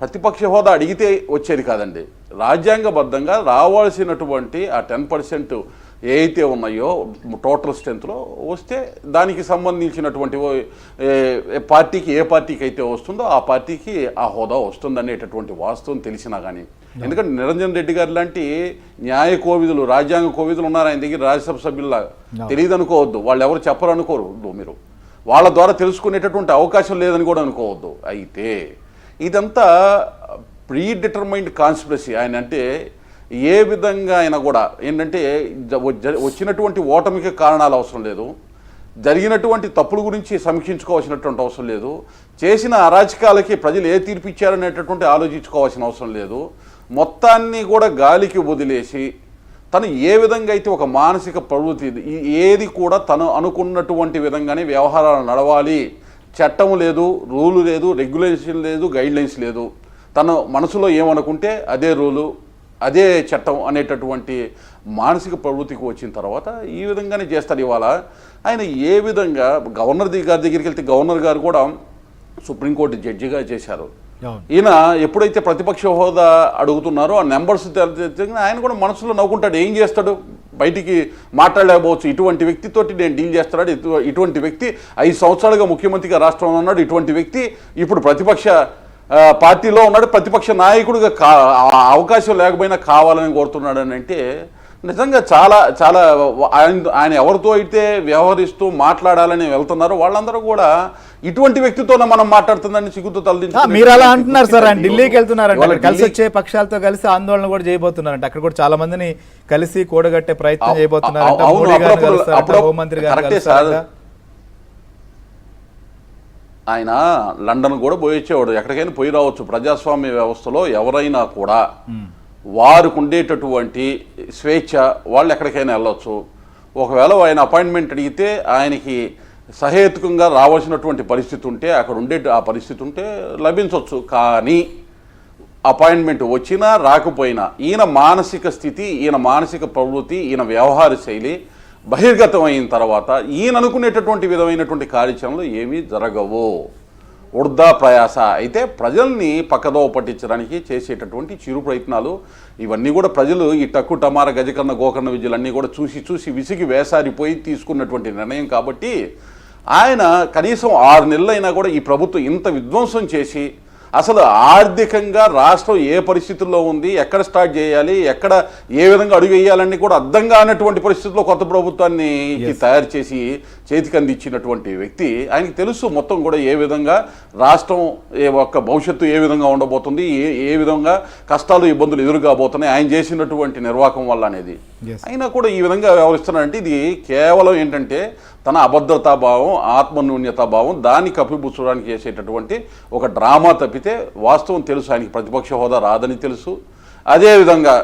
ప్రతిపక్ష హోదా అడిగితే వచ్చేది కాదండి. రాజ్యాంగబద్ధంగా రావాల్సినటువంటి ఆ 10% ఏవైతే ఉన్నాయో టోటల్ స్ట్రెంత్లో వస్తే దానికి సంబంధించినటువంటి పార్టీకి ఏ పార్టీకి అయితే వస్తుందో ఆ పార్టీకి ఆ హోదా వస్తుందనేటటువంటి వాస్తవం తెలిసినా కానీ, ఎందుకంటే నిరంజన్ రెడ్డి గారు లాంటి న్యాయ కోవిదులు, రాజ్యాంగ కోవిదులు ఉన్నారు ఆయన దగ్గర, రాజ్యసభ సభ్యుల్లాగా తెలియదు అనుకోవద్దు. వాళ్ళు ఎవరు చెప్పరు అనుకోరు మీరు, వాళ్ళ ద్వారా తెలుసుకునేటటువంటి అవకాశం లేదని కూడా అనుకోవద్దు. అయితే ఇదంతా ప్రీ డిటర్మైన్డ్ కాన్స్పిరసీ. ఆయన అంటే ఏ విధంగా అయినా కూడా ఏంటంటే వచ్చినటువంటి ఓటమికి కారణాలు అవసరం లేదు, జరిగినటువంటి తప్పుల గురించి సమీక్షించుకోవాల్సినటువంటి అవసరం లేదు, చేసిన అరాచకాలకి ప్రజలు ఏ తీర్పు ఇచ్చారనేటటువంటి ఆలోచించుకోవాల్సిన అవసరం లేదు. మొత్తాన్ని కూడా గాలికి వదిలేసి తను ఏ విధంగా అయితే ఒక మానసిక ప్రవృత్తి ఏది కూడా తను అనుకున్నటువంటి విధంగానే వ్యవహారాలు నడవాలి, చట్టం లేదు, రూలు లేదు, రెగ్యులేషన్ లేదు, గైడ్లైన్స్ లేదు, తను మనసులో ఏమనుకుంటే అదే రూలు అదే చట్టం అనేటటువంటి మానసిక ప్రవృత్తికి వచ్చిన తర్వాత ఈ విధంగానే చేస్తారు. ఇవాళ ఆయన ఏ విధంగా గవర్నర్ గారి దగ్గరికి వెళ్తే గవర్నర్ గారు కూడా సుప్రీంకోర్టు జడ్జిగా చేశారు. ఈయన ఎప్పుడైతే ప్రతిపక్ష హోదా అడుగుతున్నారో ఆ నెంబర్స్ ఆయన కూడా మనసులో నవ్వుకుంటాడు. ఏం చేస్తాడు, బయటికి మాట్లాడలేకపోవచ్చు. ఇటువంటి వ్యక్తితోటి నేను డీల్ చేస్తున్నాడు, ఇటువంటి వ్యక్తి 5 సంవత్సరాలుగా ముఖ్యమంత్రిగా రాష్ట్రంలో ఉన్నాడు, ఇటువంటి వ్యక్తి ఇప్పుడు ప్రతిపక్ష పార్టీలో ఉన్నాడు, ప్రతిపక్ష నాయకుడిగా అవకాశం లేకపోయినా కావాలని కోరుతున్నాడు అని అంటే నిజంగా చాలా చాలా ఆయన ఎవరితో అయితే వ్యవహరిస్తూ మాట్లాడాలని వెళ్తున్నారో వాళ్ళందరూ కూడా ఇటువంటి వ్యక్తితోనే మనం మాట్లాడుతుందని సిగ్గుతో తలదించుకుంటారు. మీరు అలా అంటున్నారు సార్, ఆయన ఢిల్లీకి వెళ్తున్నారంట, కలిసి వచ్చే పక్షాలతో కలిసి ఆందోళన కూడా చేయబోతున్నారంట, అక్కడ కూడా చాలా మందిని కలిసి కూడగట్టే ప్రయత్నం చేయబోతున్నారంట. హోంమంత్రి గారు ఆయన లండన్ కూడా పోయొచ్చేవాడు, ఎక్కడికైనా పోయి రావచ్చు. ప్రజాస్వామ్య వ్యవస్థలో ఎవరైనా కూడా వారికి ఉండేటటువంటి స్వేచ్ఛ, వాళ్ళు ఎక్కడికైనా వెళ్ళవచ్చు. ఒకవేళ ఆయన అపాయింట్మెంట్ అడిగితే ఆయనకి సహేతుకంగా రావాల్సినటువంటి పరిస్థితి ఉంటే అక్కడ ఉండే ఆ పరిస్థితి ఉంటే లభించవచ్చు. కానీ అపాయింట్మెంట్ వచ్చినా రాకపోయినా ఈయన మానసిక స్థితి, ఈయన మానసిక ప్రవృత్తి, ఈయన వ్యవహార శైలి బహిర్గతం అయిన తర్వాత ఈయన అనుకునేటటువంటి విధమైనటువంటి కార్యాచరణలు ఏమీ జరగవు, వృధా ప్రయాస. అయితే ప్రజల్ని పక్కదోవ పట్టించడానికి చేసేటటువంటి చిరు ప్రయత్నాలు ఇవన్నీ కూడా ప్రజలు ఈ టక్కు టమార గజకర్ణ గోకర్ణ విద్యలన్నీ కూడా చూసి చూసి విసిగి వేసారిపోయి తీసుకున్నటువంటి నిర్ణయం. కాబట్టి ఆయన కనీసం 6 నెలలైనా కూడా ఈ ప్రభుత్వం ఇంత విధ్వంసం చేసి అసలు ఆర్థికంగా రాష్ట్రం ఏ పరిస్థితుల్లో ఉంది, ఎక్కడ స్టార్ట్ చేయాలి, ఎక్కడ ఏ విధంగా అడుగు వేయాలని కూడా అర్థం కానటువంటి పరిస్థితుల్లో కొత్త ప్రభుత్వాన్ని తయారు చేసి చేతికి అందించినటువంటి వ్యక్తి. ఆయనకి తెలుసు మొత్తం కూడా ఏ విధంగా రాష్ట్రం యొక్క భవిష్యత్తు ఏ విధంగా ఉండబోతుంది, ఏ విధంగా కష్టాలు ఇబ్బందులు ఎదురుగాబోతున్నాయి ఆయన చేసినటువంటి నిర్వాహకం వల్ల అనేది. అయినా కూడా ఈ విధంగా వ్యవహరిస్తున్నారంటే ఇది కేవలం ఏంటంటే తన అభద్రతాభావం, ఆత్మన్యూన్యతాభావం దాన్ని కప్పిపుచ్చడానికి చేసేటటువంటి ఒక డ్రామా తప్పితే వాస్తవం తెలుసు. ఆయనకి ప్రతిపక్ష హోదా రాదని తెలుసు. అదేవిధంగా